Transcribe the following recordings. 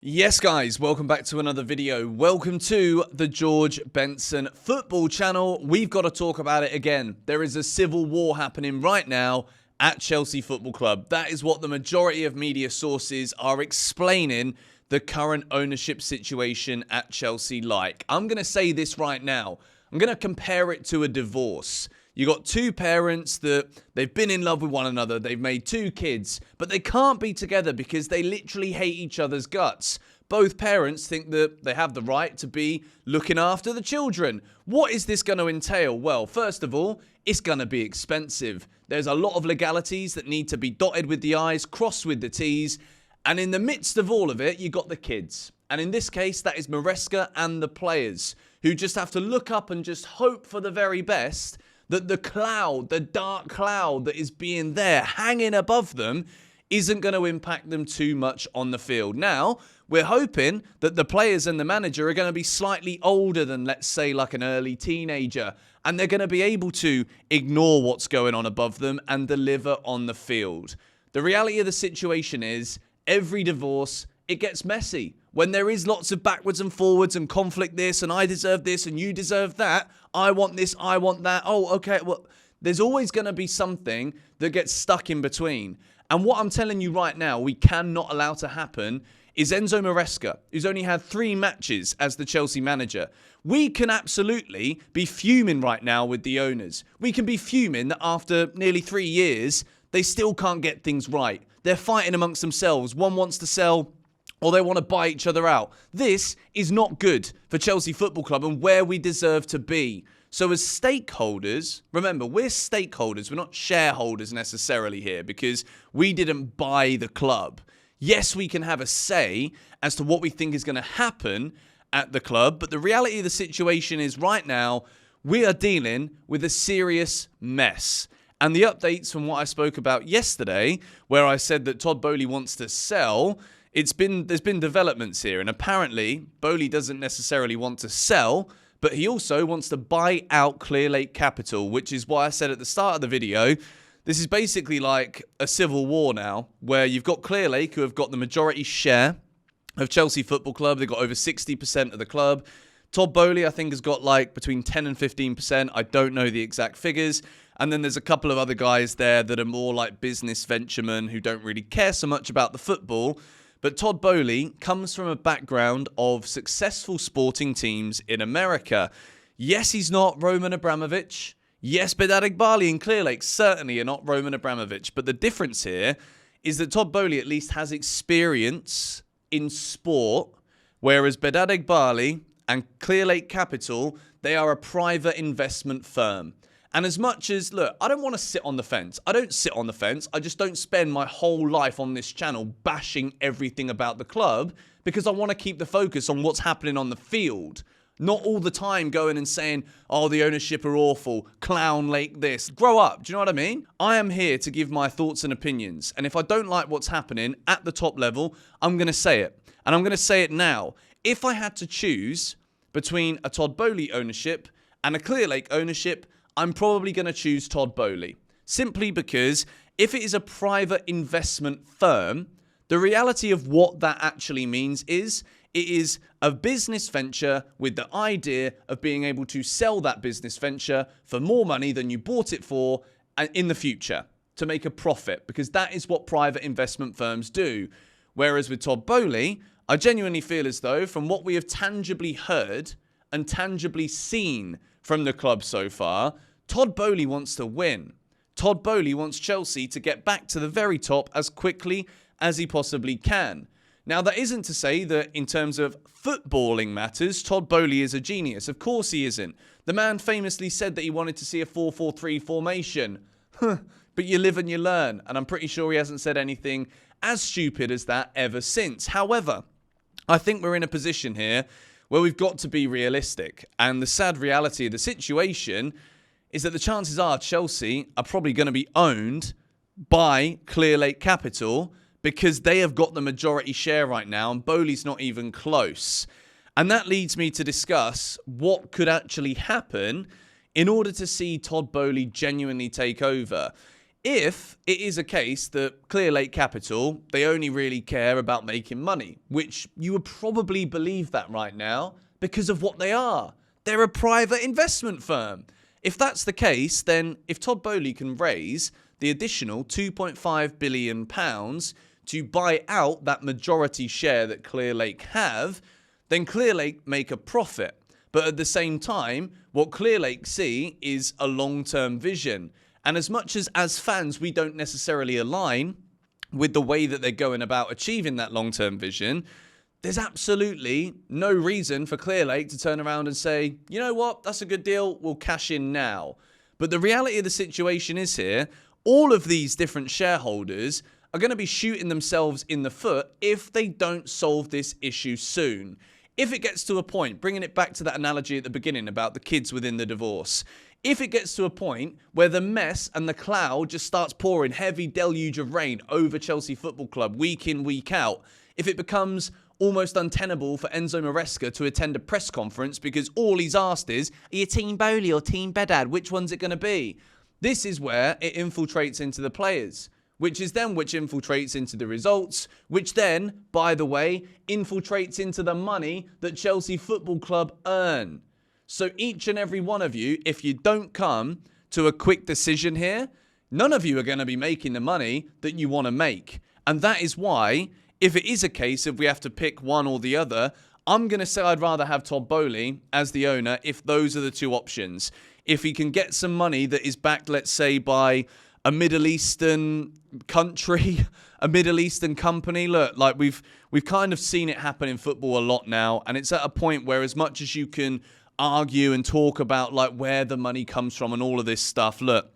Yes guys, welcome back to another video. Welcome to the George Benson football channel. We've got to talk about it again. There is a civil war happening right now at Chelsea Football Club. That is what the majority of media sources are explaining the current ownership situation at Chelsea like. I'm going to say this right now. I'm going to compare it to a divorce. You got two parents that they've been in love with one another. They've made two kids, but they can't be together because they literally hate each other's guts. Both parents think that they have the right to be looking after the children. What is this going to entail? Well, first of all, it's going to be expensive. There's a lot of legalities that need to be dotted with the I's, crossed with the T's. And in the midst of all of it, you got the kids. And in this case, that is Maresca and the players who just have to look up and just hope for the very best that the cloud, the dark cloud that is being there hanging above them isn't going to impact them too much on the field. Now, we're hoping that the players and the manager are going to be slightly older than, let's say, like an early teenager, and they're going to be able to ignore what's going on above them and deliver on the field. The reality of the situation is every divorce, it gets messy. When there is lots of backwards and forwards and conflict this and I deserve this and you deserve that, I want this, I want that. Oh, okay, well, there's always going to be something that gets stuck in between. And what I'm telling you right now, we cannot allow to happen is Enzo Maresca, who's only had 3 matches as the Chelsea manager. We can absolutely be fuming right now with the owners. We can be fuming that after nearly 3 years, they still can't get things right. They're fighting amongst themselves. One wants to sell, or they want to buy each other out. This is not good for Chelsea Football Club and where we deserve to be. So as stakeholders, remember, we're stakeholders. We're not shareholders necessarily here because we didn't buy the club. Yes, we can have a say as to what we think is going to happen at the club. But the reality of the situation is right now, we are dealing with a serious mess. And the updates from what I spoke about yesterday, where I said that Todd Boehly wants to sell, there's been developments here, and apparently Boehly doesn't necessarily want to sell, but he also wants to buy out Clearlake Capital, which is why I said at the start of the video, this is basically like a civil war now, where you've got Clearlake, who have got the majority share of Chelsea Football Club. They've got over 60% of the club. Todd Boehly, I think, has got like between 10 and 15%. I don't know the exact figures. And then there's a couple of other guys there that are more like business venturemen who don't really care so much about the football. But Todd Boehly comes from a background of successful sporting teams in America. Yes, he's not Roman Abramovich. Yes, Bedad Eghbali and Clearlake certainly are not Roman Abramovich. But the difference here is that Todd Boehly at least has experience in sport, whereas Bedad Eghbali and Clearlake Capital, they are a private investment firm. And as much as, look, I don't want to sit on the fence. I don't sit on the fence. I just don't spend my whole life on this channel bashing everything about the club because I want to keep the focus on what's happening on the field. Not all the time going and saying, oh, the ownership are awful, Clown Lake this. Grow up. Do you know what I mean? I am here to give my thoughts and opinions. And if I don't like what's happening at the top level, I'm going to say it. And I'm going to say it now. If I had to choose between a Todd Boehly ownership and a Clearlake ownership, I'm probably going to choose Todd Boehly. Simply because if it is a private investment firm, the reality of what that actually means is it is a business venture with the idea of being able to sell that business venture for more money than you bought it for in the future to make a profit, because that is what private investment firms do. Whereas with Todd Boehly, I genuinely feel as though from what we have tangibly heard and tangibly seen from the club so far, Todd Boehly wants to win. Todd Boehly wants Chelsea to get back to the very top as quickly as he possibly can. Now, that isn't to say that in terms of footballing matters, Todd Boehly is a genius. Of course he isn't. The man famously said that he wanted to see a 4-4-3 formation. But you live and you learn. And I'm pretty sure he hasn't said anything as stupid as that ever since. However, I think we're in a position here where we've got to be realistic. And the sad reality of the situation is that the chances are Chelsea are probably going to be owned by Clearlake Capital because they have got the majority share right now and Boehly's not even close. And that leads me to discuss what could actually happen in order to see Todd Boehly genuinely take over. If it is a case that Clearlake Capital, they only really care about making money, which you would probably believe that right now because of what they are. They're a private investment firm. If that's the case, then if Todd Boehly can raise the additional £2.5 billion to buy out that majority share that Clearlake have, then Clearlake make a profit. But at the same time, what Clearlake see is a long-term vision. And as much as fans, we don't necessarily align with the way that they're going about achieving that long-term vision, there's absolutely no reason for Clearlake to turn around and say, you know what, that's a good deal, we'll cash in now. But the reality of the situation is here, all of these different shareholders are going to be shooting themselves in the foot if they don't solve this issue soon. If it gets to a point, bringing it back to that analogy at the beginning about the kids within the divorce, if it gets to a point where the mess and the cloud just starts pouring heavy deluge of rain over Chelsea Football Club week in, week out, if it becomes almost untenable for Enzo Maresca to attend a press conference because all he's asked is, are you Team Boehly or Team Bedad? Which one's it going to be? This is where it infiltrates into the players, which infiltrates into the results, which then, by the way, infiltrates into the money that Chelsea Football Club earn. So each and every one of you, if you don't come to a quick decision here, none of you are going to be making the money that you want to make. And that is why, if it is a case of we have to pick one or the other, I'm going to say I'd rather have Todd Boehly as the owner if those are the two options. If he can get some money that is backed, let's say, by a Middle Eastern country, a Middle Eastern company. Look, like we've kind of seen it happen in football a lot now, and it's at a point where as much as you can argue and talk about like where the money comes from and all of this stuff, look,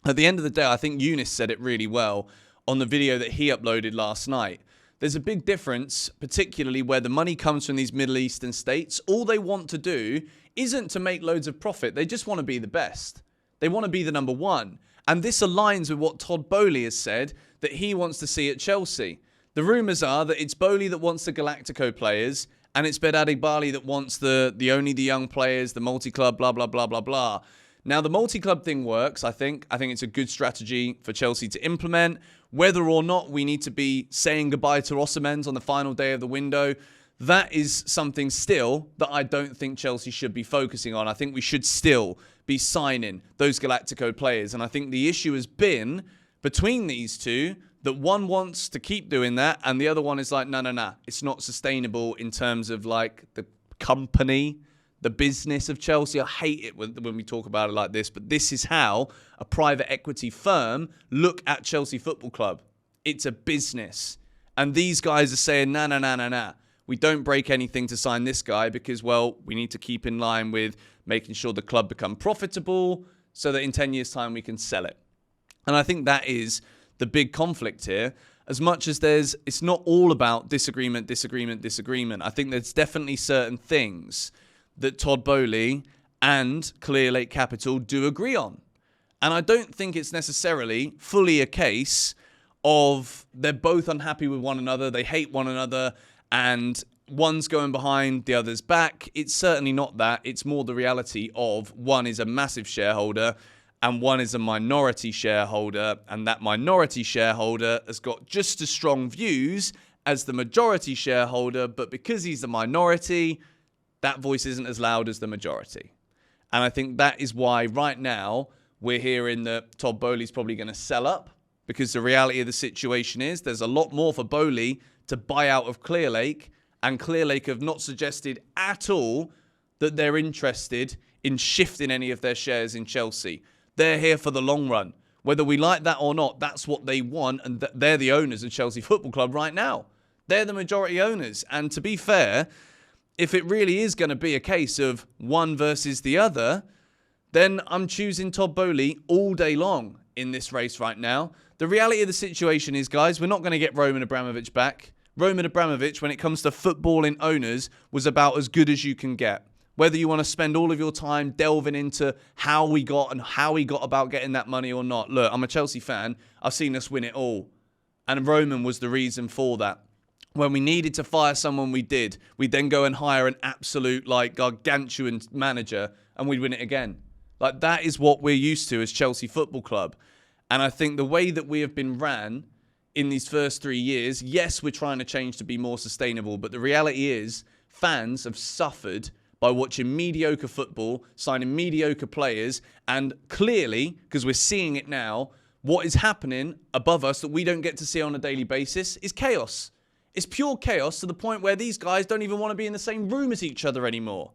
at the end of the day, I think Eunice said it really well on the video that he uploaded last night. There's a big difference, particularly where the money comes from these Middle Eastern states. All they want to do isn't to make loads of profit. They just want to be the best. They want to be the number one. And this aligns with what Todd Boehly has said that he wants to see at Chelsea. The rumours are that it's Boehly that wants the Galactico players and it's Bedad Igbali that wants the only the young players, the multi-club, blah, blah, blah, blah, blah. Now, the multi-club thing works, I think. I think it's a good strategy for Chelsea to implement. Whether or not we need to be saying goodbye to Osimhen on the final day of the window, that is something still that I don't think Chelsea should be focusing on. I think we should still be signing those Galactico players. And I think the issue has been between these two that one wants to keep doing that and the other one is like, no. It's not sustainable in terms of like the company, the business of Chelsea. I hate it when we talk about it like this, but this is how a private equity firm look at Chelsea Football Club. It's a business. And these guys are saying, nah. We don't break anything to sign this guy because, well, we need to keep in line with making sure the club become profitable so that in 10 years' time we can sell it. And I think that is the big conflict here. As much as it's not all about disagreement. I think there's definitely certain things that Todd Boehly and Clearlake Capital do agree on. And I don't think it's necessarily fully a case of they're both unhappy with one another, they hate one another, and one's going behind the other's back. It's certainly not that. It's more the reality of one is a massive shareholder and one is a minority shareholder, and that minority shareholder has got just as strong views as the majority shareholder, but because he's the minority, that voice isn't as loud as the majority. And I think that is why right now we're hearing that Todd Boehly's probably going to sell up, because the reality of the situation is there's a lot more for Boehly to buy out of Clearlake, and Clearlake have not suggested at all that they're interested in shifting any of their shares in Chelsea. They're here for the long run. Whether we like that or not, that's what they want, and they're the owners of Chelsea Football Club right now. They're the majority owners, and to be fair, if it really is going to be a case of one versus the other, then I'm choosing Todd Boehly all day long in this race right now. The reality of the situation is, guys, we're not going to get Roman Abramovich back. Roman Abramovich, when it comes to footballing owners, was about as good as you can get. Whether you want to spend all of your time delving into how we got about getting that money or not. Look, I'm a Chelsea fan. I've seen us win it all. And Roman was the reason for that. When we needed to fire someone, we did. We'd then go and hire an absolute, gargantuan manager, and we'd win it again. That is what we're used to as Chelsea Football Club. And I think the way that we have been ran in these first 3 years, yes, we're trying to change to be more sustainable, but the reality is fans have suffered by watching mediocre football, signing mediocre players, and clearly, because we're seeing it now, what is happening above us that we don't get to see on a daily basis is chaos. It's pure chaos to the point where these guys don't even want to be in the same room as each other anymore.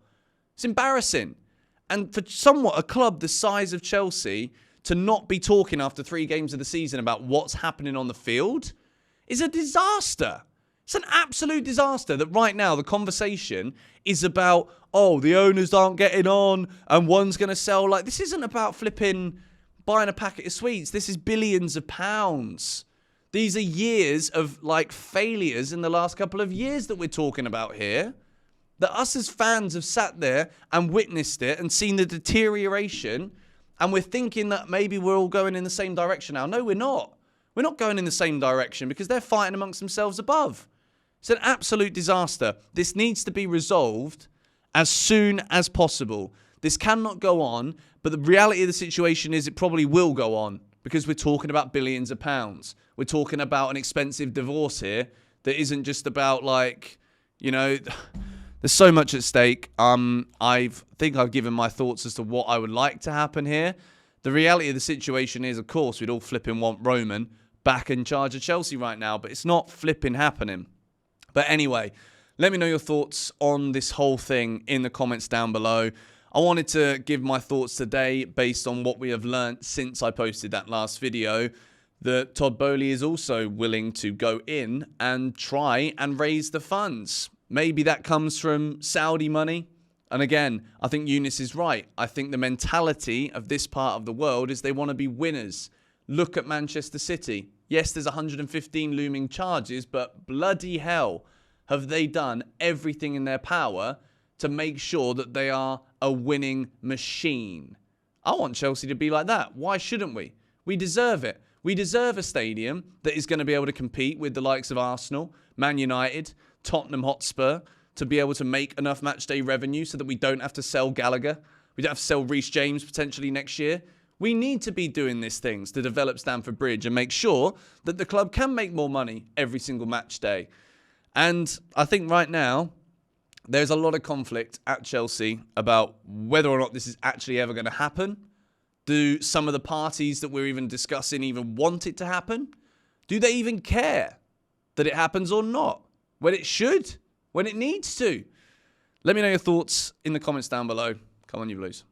It's embarrassing. And for somewhat a club the size of Chelsea to not be talking after 3 games of the season about what's happening on the field is a disaster. It's an absolute disaster that right now the conversation is about, oh, the owners aren't getting on and one's going to sell. Like, this isn't about flipping buying a packet of sweets. This is billions of pounds. These are years of like failures in the last couple of years that we're talking about here. That us as fans have sat there and witnessed it and seen the deterioration, and we're thinking that maybe we're all going in the same direction now. No, we're not. We're not going in the same direction because they're fighting amongst themselves above. It's an absolute disaster. This needs to be resolved as soon as possible. This cannot go on, but the reality of the situation is it probably will go on because we're talking about billions of pounds. We're talking about an expensive divorce here that isn't just about like, you know, there's so much at stake. I think I've given my thoughts as to what I would like to happen here. The reality of the situation is, of course, we'd all flipping want Roman back in charge of Chelsea right now, but it's not flipping happening. But anyway, let me know your thoughts on this whole thing in the comments down below. I wanted to give my thoughts today based on what we have learnt since I posted that last video, that Todd Boehly is also willing to go in and try and raise the funds. Maybe that comes from Saudi money. And again, I think Eunice is right. I think the mentality of this part of the world is they want to be winners. Look at Manchester City. Yes, there's 115 looming charges, but bloody hell, have they done everything in their power to make sure that they are a winning machine. I want Chelsea to be like that. Why shouldn't we? We deserve it. We deserve a stadium that is going to be able to compete with the likes of Arsenal, Man United, Tottenham Hotspur, to be able to make enough matchday revenue so that we don't have to sell Gallagher. We don't have to sell Reece James potentially next year. We need to be doing these things to develop Stamford Bridge and make sure that the club can make more money every single match day. And I think right now, there's a lot of conflict at Chelsea about whether or not this is actually ever going to happen. Do some of the parties that we're even discussing even want it to happen? Do they even care that it happens or not? When it should? When it needs to? Let me know your thoughts in the comments down below. Come on, you Blues.